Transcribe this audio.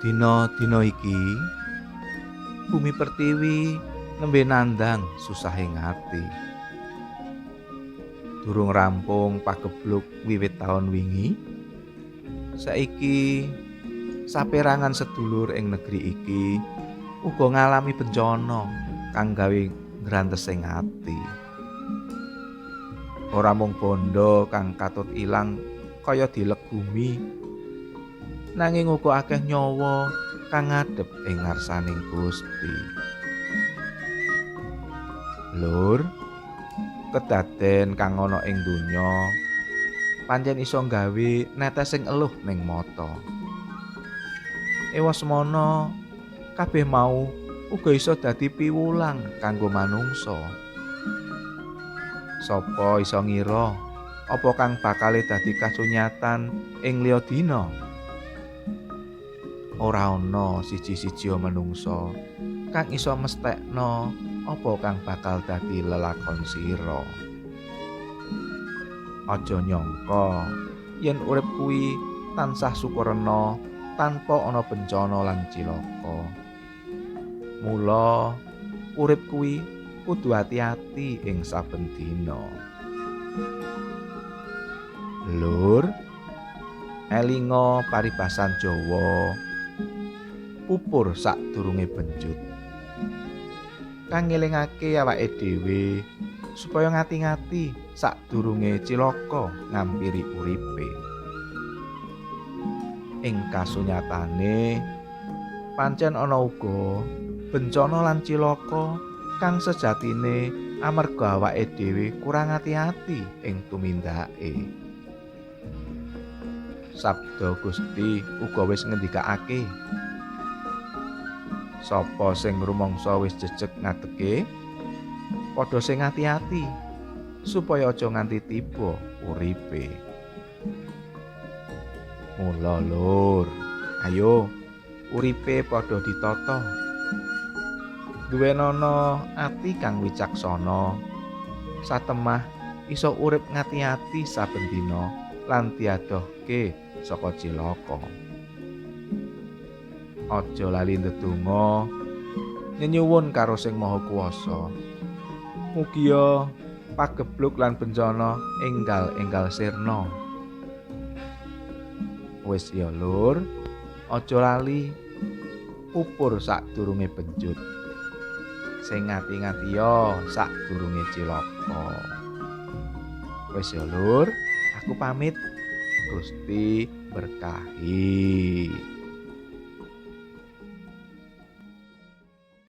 Dina-dina iki bumi pertiwi nembe nandang susahing ati. Durung rampung pagebluk wiwit taun wingi, saiki saperangan sedulur ing negeri iki uga ngalami bencana kang gawe ngrantesing ati. Ora mung bondo kang katut ilang kaya dilek bumi, nanging uga akeh nyawa kang ngadhep ing ngarsaning Gusti. Lur, kedaden kang ana ing donya pancen isa nggawe netesing eluh ning mata. Ewasemono kabeh mau uga isa dadi piwulang kanggo manungsa. Sapa isa ngira apa kang bakale dadi kasunyatan ing liya dina? Ora ana siji-siji manungsa kang isa mesthekno apa kang bakal dadi lelakon sira. Aja nyangka yen urip kuwi tansah sukurena tanpa ana bencana lan cilaka. Mula urip kuwi kudu ati-ati ing saben dina. Lur, elinga paribasan Jawa pupur sadurunge benjut. Kang ngelingake awake dhewe supaya ngati-ngati sadurunge cilaka ngampiri uripe. Ing kasunyatane pancen ana uga bencana lan cilaka kang sejatine amarga awake dhewe kurang ati-ati ing tumindake. Sabda Gusti uga wis ngendikake, sapa sing rumangsa wis jejeg ngadege, padha sing ati-ati supaya aja nganti tiba uripe. Mula lur, ayo uripe padha ditata. Duwenono ati kang wicaksana, satemah isa urip ngati-ati saben dina lan diadohke saka cilaka. Aja lali ndedonga nyuwun karo Sing Maha Kuwasa. Mugia pagebluk lan bencana enggal sirna. Wis ya lur, aja lali pupur sadurunge benjut. Sing ngati-ngati ya sadurunge cilaka. Wis ya lur, aku pamit. Gusti berkahi.